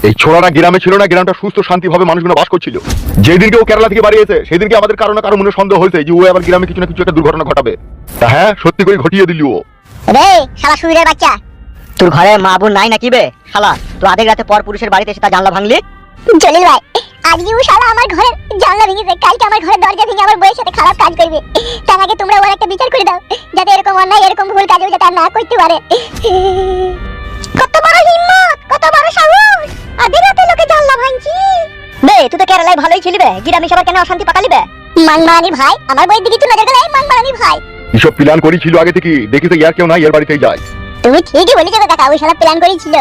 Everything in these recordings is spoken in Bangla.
এই ছোড়াটা গ্রামে ছিল না, গ্রামটা সুস্থ শান্তিভাবে মানুষগুলো বাস করছিল। যেদিনকে ও কেরালা থেকে বাড়ি এসে সেদিনকে আমাদের কারো না কারো মনে সন্দেহ হয়েছে যে ও আবার গ্রামে কিছু না কিছু একটা দুর্ঘটনা ঘটাবে। তা হ্যাঁ, সত্যি করে ঘটিয়ে দিলি ও। রে শালা শুইরের বাচ্চা, তোর ঘরে মা বোন নাই নাকি বে শালা? তো আধেক রাতে পর পুরুষের বাড়িতে এসে তা জানলা ভাঙলি? জলিল ভাই, আজকে ও শালা আমার ঘরের জানলা ভেঙেছে, কালকে আমার ঘরের দরজা ভেঙে আমার বউয়ের সাথে খারাপ কাজ করবে। তার আগে তোমরা ওর একটা বিচার করে দাও, যাতে এরকম অন্যায় এরকম ভুল কাজ যাতে আর না করতে পারে। কত বড় হিম্মত, কত বড় সাহস, আধেক রাতে লোকে জানলা ভাঙছি। বে তুই তো কেরালায় ভালোই ছিলি বে, গ্রামে সবার কেন অশান্তি পাকালি বে? মানমারানি ভাই, আমার বউয়ের দিকে তুই নজর গেলে মানমারানি ভাই। এসব প্ল্যান করেছিল আগে থেকে, দেখি তো ইয়ার কেউ নাই এর বাড়িতেই যায়। তুমি ঠিকই বলেছো কাকা, ওই শালা প্ল্যান করেছিল।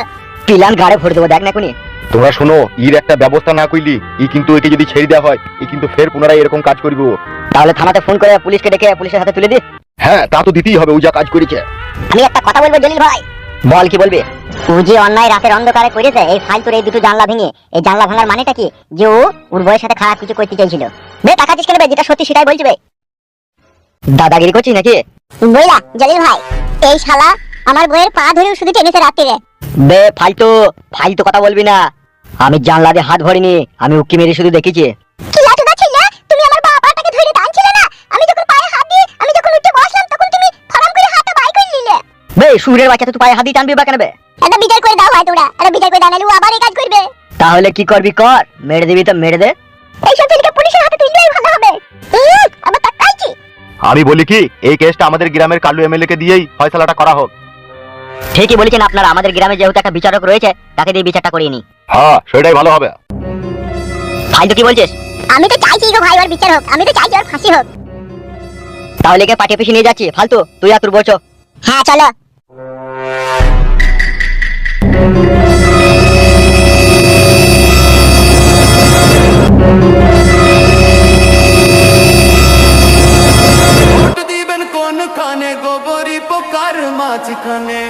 পিলান গাড়ে ভরে দেবো দেখ না কোনি। তোমরা শোনো, এর একটা ব্যবস্থা না করলি কিন্তু একে যদি ছেড়ে দেওয়া হয় কিন্তু ফের পুনরায় এরকম কাজ করবে। তাহলে থানাতে ফোন করে পুলিশকে ডেকে পুলিশের হাতে তুলে দি। হ্যাঁ, তা তো দিতেই হবে, ও যা কাজ করেছে। আমি একটা কথা বলবো জলিল ভাই। বল, কি বলবি? ও যে অন্যায় রাতের অন্ধকারে করেছে এই ফালতুর এই দুটো জানলা ভেঙে, এই জানলা ভাঙার মানেটা কি? যে ও ওর বউয়ের সাথে খারাপ কিছু করতে চাইছিল। বে তাকাচ্ছিস কেন বে? যেটা সত্যি সেটাই বলছি বে। দাদাগিরি করছিস নাকি? বইলা জলিল ভাই, এই শালা আমার বউয়ের পা ধরে শুধু টেনেছে রাত্রিরে। বে ফালতু ফালতু কথা বলবি না। আমি জানলা দিয়ে হাত ভরিনি, আমি উকি মেরে শুধু দেখেছি। কি লাটুদা ছিল, তুমি আমার বাবাটাকে ধরে টানছিলে না? আমি যখন পায়ে হাত দিয়ে আমি যখন উঠে বসলাম তখন তুমি ফরাম করে হাতটা বাই করে নিলে। বে সুরের বাচ্চা, তুই পায়ে হাত দিয়ে টানবি বা কেন বে? একটা বিচার করে দাও ভাই, তোমরা একটা বিচার করে দাও, নাহলে ও আবার এই কাজ করবে। তাহলে কি করবি কর, মেরে দিবি তো মেরে দে। এইসব ছেলেকে পুলিশের হাতে তুললেই ভালো হবে। আবার তাকাইছি। আমি বলি কি, এই কেসটা আমাদের গ্রামের কালু এমএলএ কে দিয়েই ফয়সালাটা করা হোক। ঠিকই বলেছেন আপনারা, আমাদের গ্রামে যেহেতু একটা বিচারক রয়েছে তাকে দিয়ে বিচারটা করিয়ে নি। হ্যাঁ, সেটাই ভালো হবে। ফালতু কি বলছিস? আমি তো চাইছি গো ভাই ওর বিচার হোক, আমি তো চাইছি ওর ফাঁসি হোক। তাহলে কে পাঠিয়ে পিছিয়ে নিয়ে যাচ্ছি ফালতু? তুই আর তোর বলছো। হ্যাঁ চলো। খানে গোবরি পোকার মাঝখানে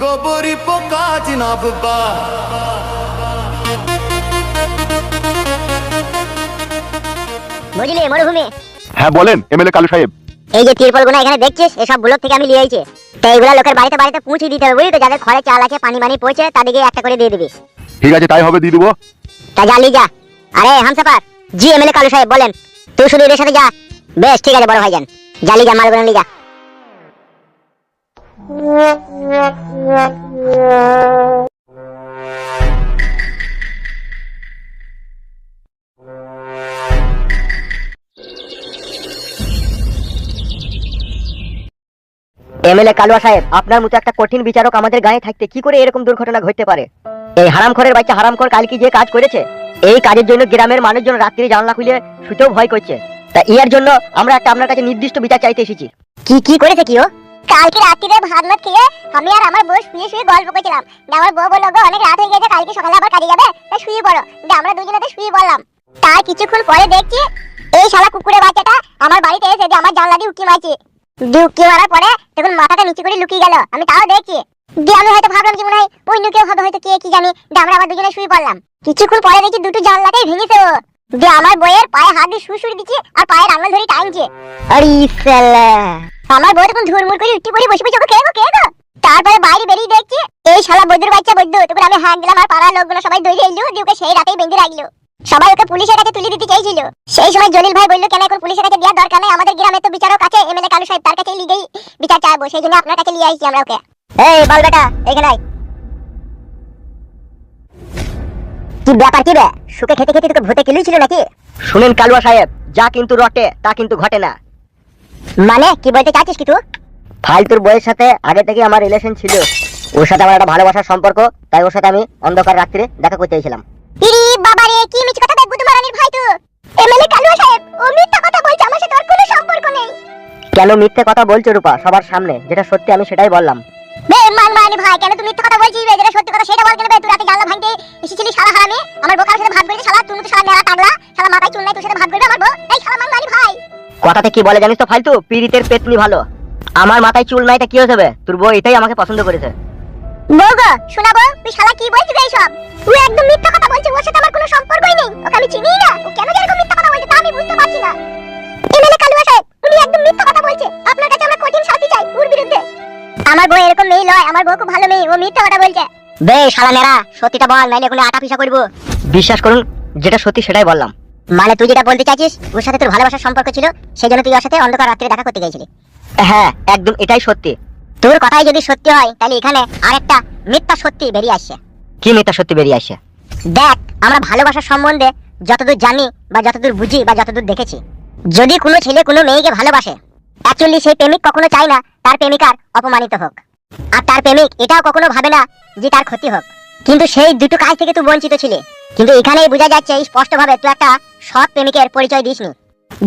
গোবরি পোকা জিনাববা। বুঝলি মরুভূমি? হ্যাঁ বলেন এমএলএ কালু সাহেব। এই যে তিরপল গুনা এখানে দেখছিস, এসব ব্লক থেকে আমি নিয়ে আইছি। তো এইগুলা লোকের বাড়িতে বাড়িতে পৌঁছে দিতে হবে, বুঝলি তো? যাদের ঘরে চাল আছে পানি মানি পৌঁছে তাদেরকে একটা করে দিয়ে দিবি। ঠিক আছে, তাই হবে, দিয়ে দেবো। তা যা যা। আরে হামসাফার জি, এমএলএ কালু সাহেব বলেন। তুই শুধু এদের সাথে যা। বেশ ঠিক আছে বড় ভাইজান, জালি যা, মালগুলো নিয়ে যা। এমএলএ কালুয়া সাহেব, আপনার মতো একটা কঠিন বিচারক আমাদের গায়ে থাকতে কি করে এরকম দুর্ঘটনা ঘটতে পারে? এই হারামখোরের বাচ্চা হারামখোর কালকে যে কাজ করেছে, এই কাজের জন্য গ্রামের মানুষজন রাত্রি জানলা খুলে শুতেও ভয় করছে। তা এর জন্য আমরা একটা আপনার কাছে নির্দিষ্ট বিচার চাইতে এসেছি। কি কি করেছে কি ও? কালকে রাত্রিরে ভাত মাত খেয়ে আমি আর আমার বউ শুয়ে শুয়ে গল্প করছিলাম। আমার বউ বলল গো অনেক রাত হয়ে গেছে, কালকে সকালে আবার কাজে যাবে, তাই শুয়ে পড়ো। আমরা দুজনেতে শুয়ে পড়লাম। তার কিছুক্ষণ পরে দেখছি এই শালা কুকুরের বাচ্চাটা আমার বাড়িতে এসে যে আমার জানলা দিয়ে উকি মারছে। উকি মারার পরে তখন মাথাটা নিচু করে লুকিয়ে গেল, আমি তাও দেখছি। দিয়ে আমি হয়তো ভাবলাম যে মনে হয় ওই কেউ হবে, হয়তো কে কি জানি। আমরা আবার দুজনে শুয়ে পড়লাম। কিছুক্ষণ পরে দেখছি দুটো জানলাটাই ভেঙেছে ও। দিয়ে আমার বইয়ের পায়ে হাত দিয়ে শুশুড়ি দিচ্ছে আর পায়ের আঙুল ধরে টানছে। আরে শালা, আমার বউ তখন ধুরমুর করে উঠে পড়ে বসে বসে ওকে কে গো। তারপরে বাইরে বেরিয়ে দেখছি এই শালা বৈদ্যুর বাচ্চা বৈদ্য। তখন আমি হাত দিলাম আর পাড়ার লোকগুলো সবাই দৌড়ে এলো, দিয়ে ওকে সেই রাতেই বেঁধে রাখলো। সবাই ওকে পুলিশের কাছে তুলে দিতে চাইছিল। সেই সময় জলিল ভাই বললো কেন এখন পুলিশের কাছে দেওয়ার দরকার নেই, আমাদের গ্রামে তো বিচারক আছে এমএলএ কালু সাহেব, তার কাছে লিগেই বিচার চাইবো। সেই জন্য আপনার কাছে নিয়ে আইছি আমরা ওকে। এই বল বেটা এখানে আয়। কি ব্যাপার কি বে? শুকে খেতে খেতে তোকে ভূতে কিলুই ছিল নাকি? শুনেন কালুয়া সাহেব, যা কিন্তু রটে তা কিন্তু ঘটে না। মানে কি বলতে চাচ্ছিস কি তুই? ফালতুর বইয়ের সাথে আগে থেকে আমার রিলেশন ছিল, ওর সাথে আমার একটা ভালোবাসার সম্পর্ক, তাই ওর সাথে আমি অন্ধকার রাত্রে দেখা করতে এসেছিলাম। ইরি বাবা রে, কি মিছ কথা গুদু মারানির ভাই তুই। এমএলএ কালু সাহেব ও মিথ্যা কথা বলছে, আমার সাথে ওর কোনো সম্পর্ক নেই। কেন মিথ্যে কথা বলছো রূপা সবার সামনে? যেটা সত্যি আমি সেটাই বললাম। বে মানমারানি ভাই, কেন তুই মিথ্যা কথা বলছিস? বে যেটা সত্যি কথা সেটা বল কেন বে? তুই রাতে জানলা ভাঙতে এসেছিলি শালা হারামি, আমার বোকার সাথে ভাত বলছিস শালা। তুই তো শালা নেড়া টাগলা, শালা মাথায় চুল নাই, তোর সাথে ভাত বলবে আমার বউ? এই শালা মানমারানি ভাই। কথাতে কি বলে জানিস তো ফালতু? পীড়িতের পেতনি ভালো। আমার মাথায় চুল নাই তা কি হয়েছে বে? তোর বউ এটাই আমাকে পছন্দ করেছে। বউ গো শোনাবো, তুই শালা কি বলছিস এইসব? তুই একদম মিথ্যা কথা বলছিস, ওর সাথে আমার কোনো সম্পর্কই নেই, ওকে আমি চিনিই না। ও কেন যে এরকম মিথ্যা কথা বলছে তা আমি বুঝতে পারছি না। এমএলএ কালু সাহেব উনি একদম মিথ্যা কথা বলছে, আপনার কাছে আমরা কঠিন শাস্তি চাই ওর বিরুদ্ধে। আমার বউ এরকম মেয়ে নয়, আমার বউ খুব ভালো মেয়ে, ও মিথ্যা কথা বলছে। বে শালা নেরা, সত্যিটা বল, নাইলে কোনো আটা পিসা করবো। বিশ্বাস করুন, যেটা সত্যি সেটাই বললাম। মানে তুই যেটা বলতে চাইছিস, ওর সাথে তোর ভালোবাসার সম্পর্ক ছিল, সেই জন্য তুই ওর সাথে অন্ধকার রাত্রে দেখা করতে গেছিলি। হ্যাঁ, একদম এটাই সত্যি। তোর কথাই যদি সত্যি হয়, তাহলে এখানে আরেকটা মিথ্যা সত্যি বেরিয়ে আসছে। কি মিথ্যা সত্যি বেরিয়ে আসছে? দেখ, আমরা ভালোবাসার সম্বন্ধে যতদূর জানি বা যতদূর বুঝি বা যতদূর দেখেছি, যদি কোনো ছেলে কোনো মেয়েকে ভালোবাসে, অ্যাকচুয়ালি সেই প্রেমিক কখনো চায় না তার প্রেমিকার অপমানিত হোক, আর তার প্রেমিক এটাও কখনো ভাবে না যে তার ক্ষতি হোক। কিন্তু সেই দুটো কাজ থেকে তুই বঞ্চিত ছিলি। কিন্তু এখানেই বোঝা যাচ্ছে স্পষ্টভাবে তুই একটা সৎ প্রেমিকের পরিচয় দিসনি।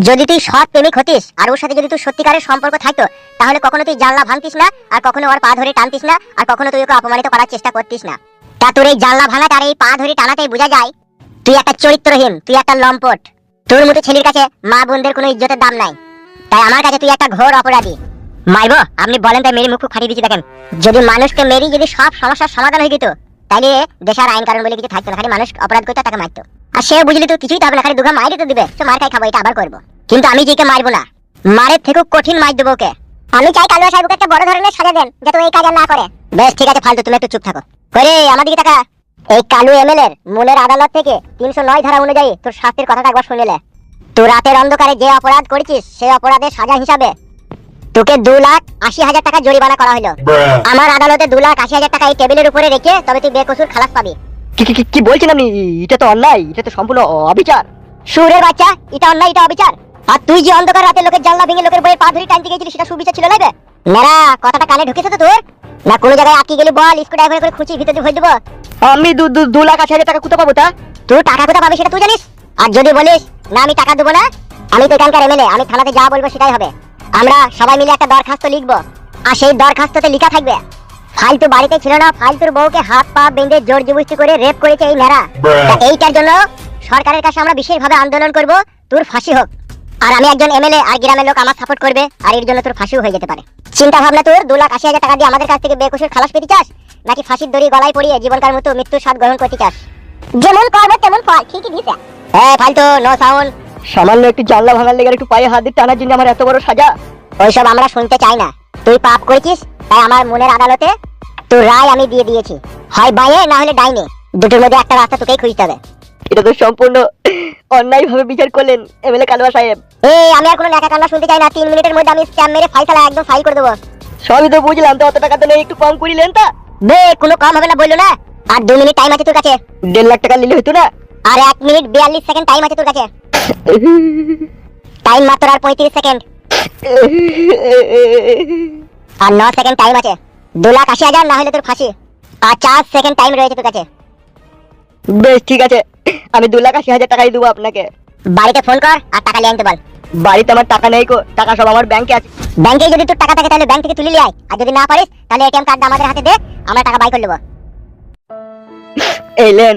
যদি তুই সৎ প্রেমিক হতিস আর ওর সাথে যদি তুই সত্যিকারের সম্পর্ক থাকতো, তাহলে কখনো তুই জানলা ভাঙতিস না, আর কখনো ওর পা ধরে টানতিস না, আর কখনো তুই ওকে অপমানিত করার চেষ্টা করতিস না। তা তোর এই জানলা ভাঙা আর এই পা ধরে টানাতেই বোঝা যায় তুই একটা চরিত্রহীন, তুই একটা লম্পট। তোর মতো ছেলের কাছে মা বোনদের কোনো ইজ্জতের দাম নাই, তাই আমার কাছে তুই একটা ঘোর অপরাধী। মাইবো আপনি বলেন, তাই মেরে মুখ ফাটিয়ে দিচ্ছি। দেখেন, যদি মানুষকে মেরি যদি সব সমস্যার সমাধান হয়ে যেত, তাহলে দেশের আইন কারণ বলে কিছু থাকতো না, খালি মানুষ অপরাধ করতে তাকে মারতো। আর সে বুঝলি তো কিছুই তো হবে না, খালি দুঘা মাইরে তো দিবে, তো মার খাই খাবো, এটা আবার করবো। কিন্তু আমি যেকে মারবো না, মারের থেকেও কঠিন মার দেবো ওকে। আমি চাই কালুয়া সাহেবকে একটা বড় ধরনের সাজা দেন, যাতে ওই কাজ আর না করে। বেশ ঠিক আছে ফালতু, তুমি একটু চুপ থাকো। করে আমার দিকে টাকা। এই কালু এমএলএ এর মূলের আদালত থেকে 309 ধারা অনুযায়ী তোর শাস্তির কথাটা একবার শুনিলে। তুই রাতের অন্ধকারে যে অপরাধ করেছিস, সেই অপরাধের সাজা হিসাবে তোকে 2,80,000 টাকা জরিমানা করা হলো। আমার আদালতে 2,80,000 টাকা এই টেবিলের উপরে রেখে তবে তুই বেকসুর খালাস পাবি। কি বলছেন আপনি? এটা তো অন্যায়, এটা তো সম্পূর্ণ অবিচার। সুরের বাচ্চা, এটা অন্যায়, এটা অবিচার। আর তুই যে অন্ধকার রাতে লোকের জানলা ভেঙে লোকের বইয়ের পা ধরে টানতে গেছিলি, সেটা সুবিচার ছিল লাগবে? মেরা কথাটা কানে ঢুকেছে তো তোর? না কোনো জায়গায় আটকে গেলি বল, স্ক্রু ড্রাইভার করে খুঁচি ভিতরে ভরে দেবো। আমি 2,80,000 টাকা কোথা পাবো? তা তুই টাকা কোথা পাবি সেটা তুই জানিস? আর যদি বলিস না আমি টাকা দেবো না, আমি তো এখানকার এমএলএ, আমি থানাতে যা বলবো সেটাই হবে। আমরা সবাই মিলে একটা দরখাস্ত লিখবো, আর সেই দরখাস্ততে লেখা থাকবে ফালতু বাড়িতে ছিল না, ফালতুর বউকে হাত পা বেঁধে জোর জবরদস্তি করে রেপ করেছে এই মেরা। এইটার জন্য সরকারের কাছে আমরা বিশেষভাবে আন্দোলন করব, তোর ফাঁসি হোক। আর আমি একজন এমএলএ, আর গ্রামের লোক আমার সাপোর্ট করবে, আর এর জন্য তোর ফাঁসিও হয়ে যেতে পারে। চিন্তা ভাবনা তোর 2,80,000 টাকা দিয়ে আমাদের কাছ থেকে বেকসুর খালাস পেতে চাস, নাকি ফাঁসির দড়ি গলায় পরিয়ে জীবনকার মতো মৃত্যুর স্বাদ গ্রহণ করতে চাস? যেমন করবে তেমন ফল, ঠিকই দিছে। ফালতু নো সাউন্ড। সামান্য একটু জানলা ভাঙার লেগে একটু পায়ে হাত দিয়ে টানার জন্য আমার এত বড় সাজা? ওইসব আমরা শুনতে চাই না। তুই পাপ করেছিস, তাই আমার মনের আদালতে তোর রায় আমি দিয়ে দিয়েছি, হয় বাইরে না হলে ডাইনে, দুটোর মধ্যে একটা রাস্তা তোকেই খুঁজতে হবে। এটা তো সম্পূর্ণ অন্যায় ভাবে বিচার করলেন এমএলএ কালুয়া সাহেব। আমি আর কোনো ন্যাকা কান্না শুনতে চাই না। 3 মিনিটের মধ্যে আমি স্ট্যাম্প মেরে ফাইসালা একদম ফাইল করে দেবো। সবই তো বুঝলাম, তো অত টাকা তো নেই, একটু কম করিলেন। তা বে কোনো কম হবে না বললো না। আর 2 মিনিট টাইম আছে তোর কাছে। 1.5 লাখ টাকা নিলে হতো না? আর 1 মিনিট 42 সেকেন্ড টাইম আছে তোর কাছে। টাইম মাত্র আর 35 সেকেন্ড। আর 9 সেকেন্ড টাইম আছে। 2,80,000 না হলে তোর ফাঁসি। আর 4 সেকেন্ড টাইম রয়েছে তোর কাছে। বেশ ঠিক আছে, আমি 2,80,000 টাকাই দেবো আপনাকে। বাড়িতে ফোন কর আর টাকা নিয়ে আনতে বল। বাড়িতে আমার টাকা নেই গো, টাকা সব আমার ব্যাংকে আছে। ব্যাংকে যদি তোর টাকা থাকে তাহলে ব্যাংক থেকে তুলে নিয়ে আয়, আর যদি না পারিস তাহলে এটিএম কার্ড আমাদের হাতে দে, আমরা টাকা বাই করে নেব। এলেন,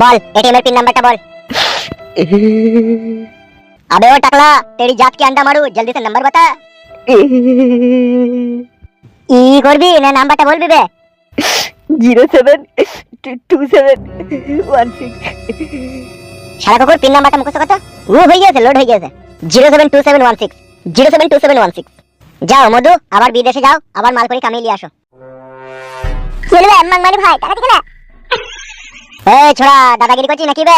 বল एटीएम पिन नंबर बोल। अबे ओ टकला, तेरी जात के अंडा मारू, जल्दी से नंबर बता। ई करबी ना नंबरটা বলবি বে? 072716। শালা কুকুর, পিন নাম্বারটা মুখস্থ কর তো। ও হয়ে গেছে, লোড হয়ে গেছে। 072716 072716। যাও মধু, আবার বিদেশে যাও, আবার মাল করে কামিয়ে নিয়ে আসো। চলবে মাংমানি ভাই, টাকা দিকে না। এই ছোড়া, দাদাগিরি করছিস নাকি বে?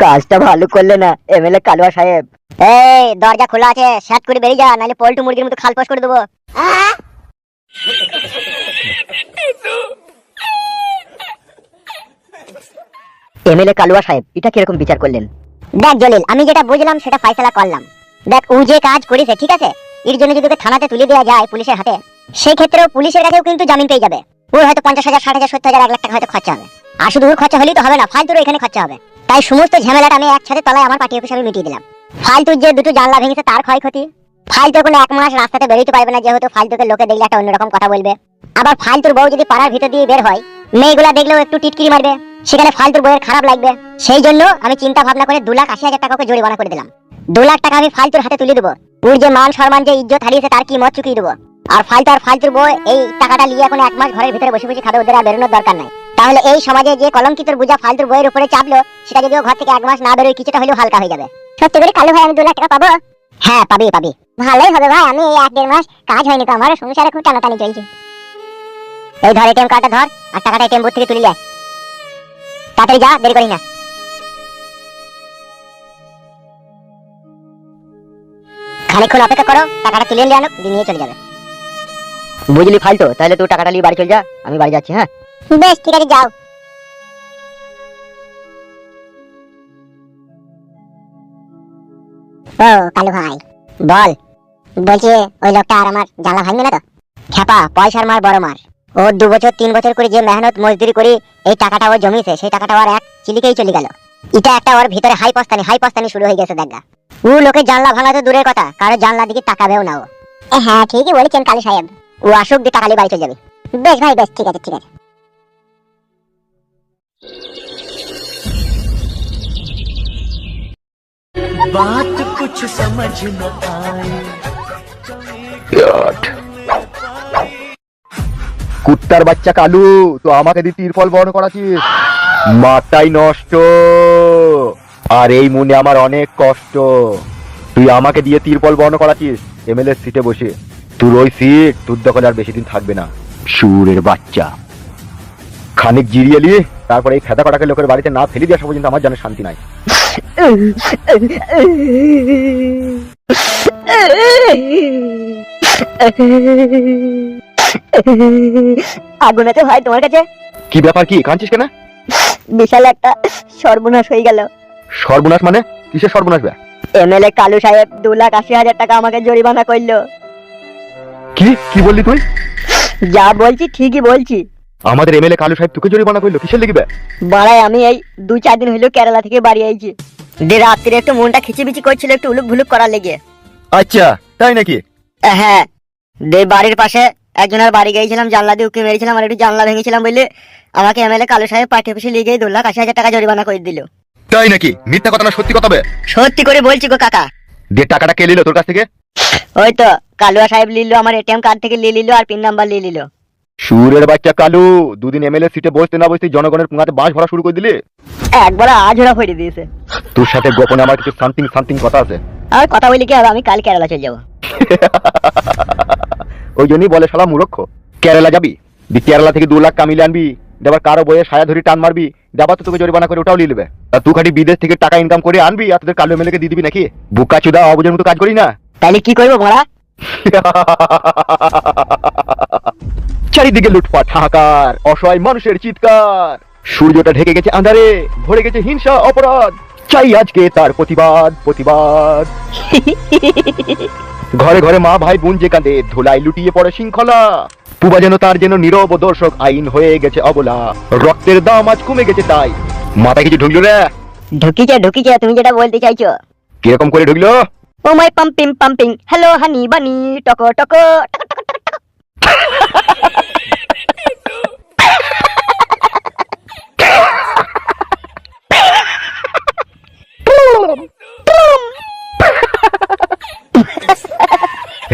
কাজটা ভালো করলে না এমএলএ কালুয়া সাহেব। এই দরজা খোলা আছে, শাট করে বেরিয়ে যা, নাহলে পল্টু মুরগির মতো খালপাস করে দেবো। এমএলএ কালুয়া সাহেব, এটা কিরকম বিচার করলেন? দেখ জলিল, আমি যেটা বুঝলাম সেটা ফয়সালা করলাম। দেখ ও যে কাজ করেছে ঠিক আছে, এর জন্য যদি ওকে থানাতে তুলে দেওয়া যায় পুলিশের হাতে, সেই ক্ষেত্রেও পুলিশের কাছেও কিন্তু জামিন পেয়ে যাবে। ওর হয়তো 50,000 60,000 70,000 1 লাখ টাকা হয়তো খরচা হবে। আর শুধু ওর খরচা হলেই তো হবে না, ফালতুর এখানে খরচা হবে। তাই সমস্ত ঝামেলাটা আমি একসাথে তলায় আমার পার্টি অফিসে আমি মিটিয়ে দিলাম। ফালতুর যে দুটো জানলা ভেঙেছে তার ক্ষয়ক্ষতি, ফালতু কোনো 1 মাস রাস্তাতে বেরোতে পারবে না, যেহেতু ফালতুকে লোকে দেখলে একটা অন্যরকম কথা বলবে। আবার ফালতুর বউ যদি পাড়ার ভিতর দিয়ে বের হয়, মেয়েগুলা দেখলেও একটু টিটকিরি মারবে, সেখানে ফালতুর বউয়ের খারাপ লাগবে। সেই জন্য আমি চিন্তা ভাবনা করে 2,80,000 টাকা ওকে জরিমানা করে দিলাম। 2 লাখ টাকা আমি ফালতুর হাতে তুলে দেবো। ওর যে মান সম্মান যে ইজ্জত হারিয়েছে তার কি মত চুকিয়ে দেবো। আর ফালতুর বউ এই টাকাটা নিয়ে এখন 1 মাস ঘরের ভিতরে বসে বসে খাবে, ওদের আর বেরোনোর দরকার নাই। তাহলে এই সমাজে যে কলঙ্কিতর বোঝা ফালতুর বউয়ের উপরে চাপলো, সেটা যদি ও ঘর থেকে 1 মাস না বেরোয়, কিছুটা হলেও হালকা হয়ে যাবে। সত্যি করে কালু ভাই, আমি 2 লাখ টাকা পাবো? হ্যাঁ পাবি পাবি। ভালোই হবে ভাই, আমি এই 1-1.5 মাস কাজ হয়নি তো, আমার সংসারে খুব টানাটানি চলছে। এই ধর এটিএম কার্ডটা ধর, আর টাকাটা এটিএম বুথ থেকে তুলে নিয়ে আয়। তাড়াতাড়ি যা, দেরি করিস না। খানিকক্ষণ অপেক্ষা করো, টাকাটা তুলে নিয়ে আনো, দিয়ে নিয়ে চলে যাবে। বুঝলি ফালতু, তাহলে তুই টাকাটা নিয়ে বাড়ি চল যা, আমি বাড়ি যাচ্ছি। হ্যাঁ বেশ ঠিক আছে, যাও। ও কালু ভাই বল। বলছি ওই লোকটা আর আমার জানলা ভাঙবে না তো? খেপা, পয়সার মার বড় মার। ও 2 বছর 3 বছর করে যে মেহনত মজদুরি করে এই টাকাটা ও জমিয়েছে, সেই টাকাটা আর এক চিলিকেই চলে গেল। এটা একটা ওর ভিতরে হাই পস্তানি শুরু হয়ে গেছে দেখা। ও লোকে জানলা ভাঙা তো দূরের কথা, কারো জানলা দিকে তাকাবেও না ও। হ্যাঁ ঠিকই বলেছেন কালু সাহেব। ও আসুক দিয়ে টাকা নিয়ে বাড়ি চলে যাবে। বেশ ভাই বেশ, ঠিক আছে ঠিক আছে। बात कुछ समझ न आए। কুত্তার বাচ্চা কালু, তো আমাকে দিয়ে তিরপল বহন করাছিস, মাথাই নষ্ট। আর এই মনে আমার অনেক কষ্ট, তুই আমাকে দিয়ে তিরপল বহন করাছিস এমএলএ সিটে বসে। তোর ওই সিট তোর দখলে আর বেশি দিন থাকবে না, সুরের বাচ্চা। খানিক জিরিয়ে নিয়ে তারপরে এই ফেদা কটাকে লোকের বাড়িতে না ফেলে দিয়ে আসা পর্যন্ত আমার জানে শান্তি নাই। আগুন আছে ভাই তোমার কাছে? কি ব্যাপার, কি কাঁদছিস কেন? বিশাল একটা সর্বনাশ হয়ে গেল। সর্বনাশ মানে? কিসের সর্বনাশ বে? এমএলএ কালু সাহেব 2,80,000 টাকা আমাকে জরিমানা করলো। কি কি বললি তুই? যা বলছি ঠিকই বলছি। আমাদের এমএলএ কালু সাহেব তোকে জরিমানা করলো, কিসের লিখবে? বাড়ায় আমি এই 2-4 দিন হইলো কেরালা থেকে বাড়ি আইছি। যে রাত্রে একটু মনটা খিচিবিচি করছিল, একটু উলুক ভুলুক করার লেগে। আচ্ছা তাই নাকি? হ্যাঁ, যে বাড়ির পাশে একজনের বাড়ি গিয়েছিলাম, জানলা দিয়ে উকি মেরেছিলাম আর একটু জানলা ভেঙেছিলাম বলে আমাকে এমএলএ কালু সাহেব পার্টি অফিসে লিয়ে গিয়ে 2,80,000 টাকা জরিমানা করে দিল। তাই নাকি? মিথ্যা কথা না সত্যি কথা বে? সত্যি করে বলছি গো কাকা। দিয়ে টাকাটা কে নিল তোর কাছ থেকে? ওই তো কালুয়া সাহেব লিল, আমার এটিএম কার্ড থেকে নিয়ে নিল আর পিন নাম্বার নিয়ে নিল। সুরের বাচ্চা কালু, দুদিন এমএলএ সিটে বসতে না বসতে জনগণের পুঙ্গাতে বাঁশ ভরা শুরু করে দিলি। একবার আজরা ফেলে দিয়েছে। তোর সাথে গোপনে আমার কিছু সামথিং কথা আছে। আর কথা বলি কি হবে, আমি কাল কেরালা চলে যাবো। ওই জন্যই বলে শালা মূর্খ। কেরালা যাবি, দি কেরালা থেকে 2 লাখ কামিলে আনবি, আবার কারো বইয়ে সায়া ধরি টান মারবি, যাবার তো তোকে জরিমানা করে ওটাও নিয়ে নেবে। আর তুই খালি বিদেশ থেকে টাকা ইনকাম করে আনবি আর তোদের কালু এমএলএ কে দিয়ে দিবি নাকি? বুকা চুদা অবুঝের মতো কাজ করি না। তাহলে কি করবো বড়া? চারিদিকে লুটপাট, হাহাকার, অসহায় মানুষের চিৎকার। সূর্যটা ঢেকে গেছে আঁধারে, ভরে গেছে হিংসা অপরাধ। চাই আজকে তার প্রতিবাদ। ঘরে ঘরে মা ভাই বোন যে কাঁদে, ধুলাই লুটিয়ে পড়ে শৃঙ্খলা। পুবা যেন তার যেন নীরব দর্শক, আইন হয়ে গেছে অবলা। রক্তের দাম আজ কমে গেছে তাই। মাথায় কিছু ঢুকলো রে? ঢুকিছে, তুমি যেটা বলতে চাইছো। কিরকম করে ঢুকলো? ও মাই পাম্পিং, হ্যালো হানি বানি, টক টক টক টক টক।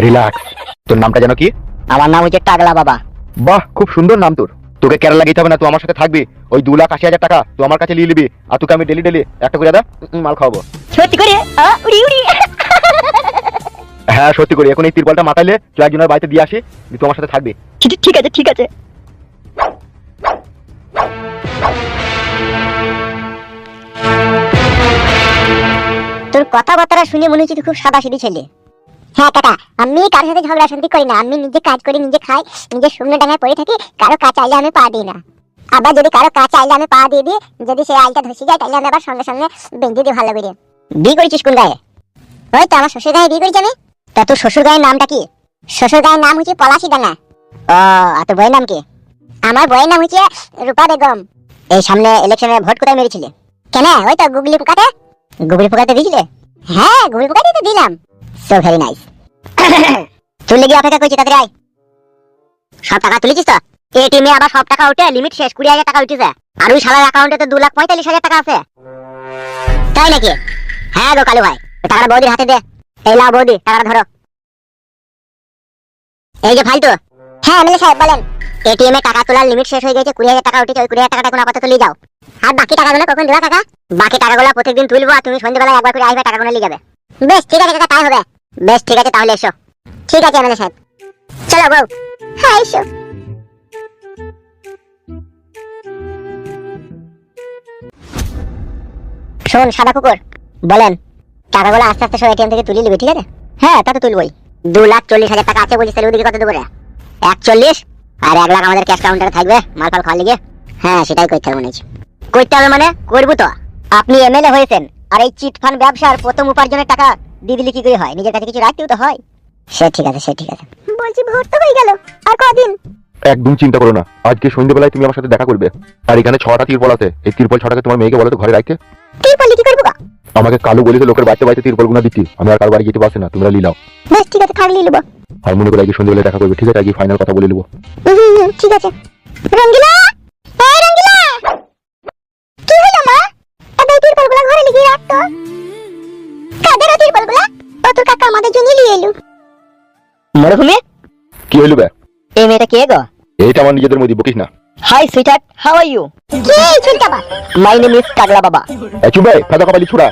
রিল্যাক্স। তোর নামটা যেন কি? আমার নাম হচ্ছে টাগলা বাবা। বাহ, খুব সুন্দর নাম তোর। তোকে কেরালা যেতে হবে না, তুই আমার সাথে থাকবি। ওই 2,80,000 টাকা তুই আমার কাছে নিয়ে নিবি, আর তোকে আমি ডেলি একটা করে মাল খাওয়াবো। সত্যি করে? উড়ি। হ্যাঁ সত্যি করে। এখন এই তিরপলটা মাথাইলে তুই একজনের বাড়িতে দিয়ে আসি, তুই আমার সাথে থাকবি। ঠিক আছে। তোর কথাবার্তা শুনে মনে হচ্ছে তুই খুব সাদাসিধি ছেলে। হ্যাঁ কাকা, আমি কারোর সাথে ঝগড়া শান্তি করি না। আমি নিজে কাজ করি, নিজে খাই, নিজে শূন্য ডাঙায় পড়ে থাকি। কারো কাজ চাইলে আমি পা দিই না। আবার যদি কারো কাজ চাইলে আমি পা দিয়ে দিই, যদি সে আইলটা ধসে যায় তাহলে আমি আবার সঙ্গে সঙ্গে বেঁধে দিই ভালো করে। বিয়ে করেছিস কোন গায়ে? ওই তো আমার শ্বশুর গায়ে বিয়ে করেছি আমি। তা তোর শ্বশুর গায়ের নামটা কি? শ্বশুর গায়ের নাম হচ্ছে পলাশি ডাঙ্গা। ও, আর তোর বইয়ের নাম কি? আমার বইয়ের নাম হচ্ছে রূপা বেগম। এই সামনে ইলেকশনে ভোট কোথায় মেরেছিলে? কেন? ওই তো গুগলি পোকাতে। গুগলি পোকাতে দিয়েছিলে? হ্যাঁ গুগলি পোকাতে তো দিলাম। So very nice. তুই লেগে অপেক্ষা করছি, তাড়াতাড়ি আয়। সব টাকা তুলেছিস তো? এটিএম এ আবার সব টাকা উঠে লিমিট শেষ, 20,000 টাকা উঠেছে। আর ওই শালার অ্যাকাউন্টে তো 2,45,000 টাকা আছে। তাই নাকি? হ্যাঁ গো কালু ভাই, টাকাটা বৌদির হাতে দে। এই লাও বৌদি, টাকাটা ধরো। এই যে ফালতু। হ্যাঁ এমএলএ সাহেব বলেন। এটিএম এ টাকা তোলার লিমিট শেষ হয়ে গেছে, 20,000 টাকা উঠেছে। ওই 20,000 টাকাটা এখন আপাতত নিয়ে যাও। আর বাকি টাকাগুলো কখন দেবা কাকা? বাকি টাকাগুলো প্রত্যেকদিন তুলবো, আর তুমি সন্ধ্যাবেলা একবার করে আসবে, টাকাগুলো নিয়ে যাবে। বেশ ঠিক আছে কাকা, তাই হবে। বেশ ঠিক আছে, তাহলে এসো। ঠিক আছে এমএলএ সাহেব। চলো বউ। হ্যাঁ এসো। শোন সাদা কুকুর, বলেন টাকাগুলো আস্তে আস্তে সব এটিএম থেকে তুলে নিবি, ঠিক আছে? হ্যাঁ তা তো তুলবই। 2,40,000 টাকা আছে বলিস, তাহলে ওদিকে কত দেবো রে? 41 আর 1 লাখ আমাদের ক্যাশ কাউন্টারে থাকবে মাল ফাল খাওয়ার লিগে। হ্যাঁ সেটাই করতে হবে মনে হচ্ছে। করতে হবে মানে করবো তো। আপনি এমএলএ হয়েছেন আর এই চিট ফান্ড ব্যবসার প্রথম উপার্জনের টাকা দিয়ে দিলে কি করে হয়? নিজের কাছে কিছু রাখতেও তো হয়। সে ঠিক আছে, সে ঠিক আছে। বলছি ভোট তো হয়ে গেল, আর কদিন? একদম চিন্তা করো না, আজকে সন্ধ্যেবেলায় তুমি আমার সাথে দেখা করবে। আর এখানে 6টা তিরপল আছে, এই তিরপল 6টাকে তোমার মেয়েকে বলো তো ঘরে রাখতে। তুই বলি কি করবো গা? আমাকে কালু বলেছে লোকের বাড়িতে বাড়িতে তিরপল গুনা দিচ্ছি, আমি আর কারো বাড়ি যেতে পারছি না, তোমরা লিলাও। বেশ ঠিক আছে, থাকলি নেবো। আর মনে করে আজকে সন্ধ্যেবেলায় দেখা করবে, ঠিক আছে? আজকে ফাইনাল কথা বলে নেবো। ঠিক আছে। রঙ্গিলা, এই রঙ্গিলা, কি হলো মা? এই তিরপলগুলো ঘরে লিখে রাখতো। কাদের ওই তিরপলগুলো? ও তোর কাকা আমাদের জন্য নিয়ে এলো। মরহুমে, কি হইলো বে? এই মেয়েটা কে গো? এইটা আমার নিজেদের মধ্যে বকিস না। Hi sweetheart, how are you? কি চুলটা বা? মাই নেম ইজ কাগলা বাবা। চুপ বে, ফাঁকা কপালি ছুড়া।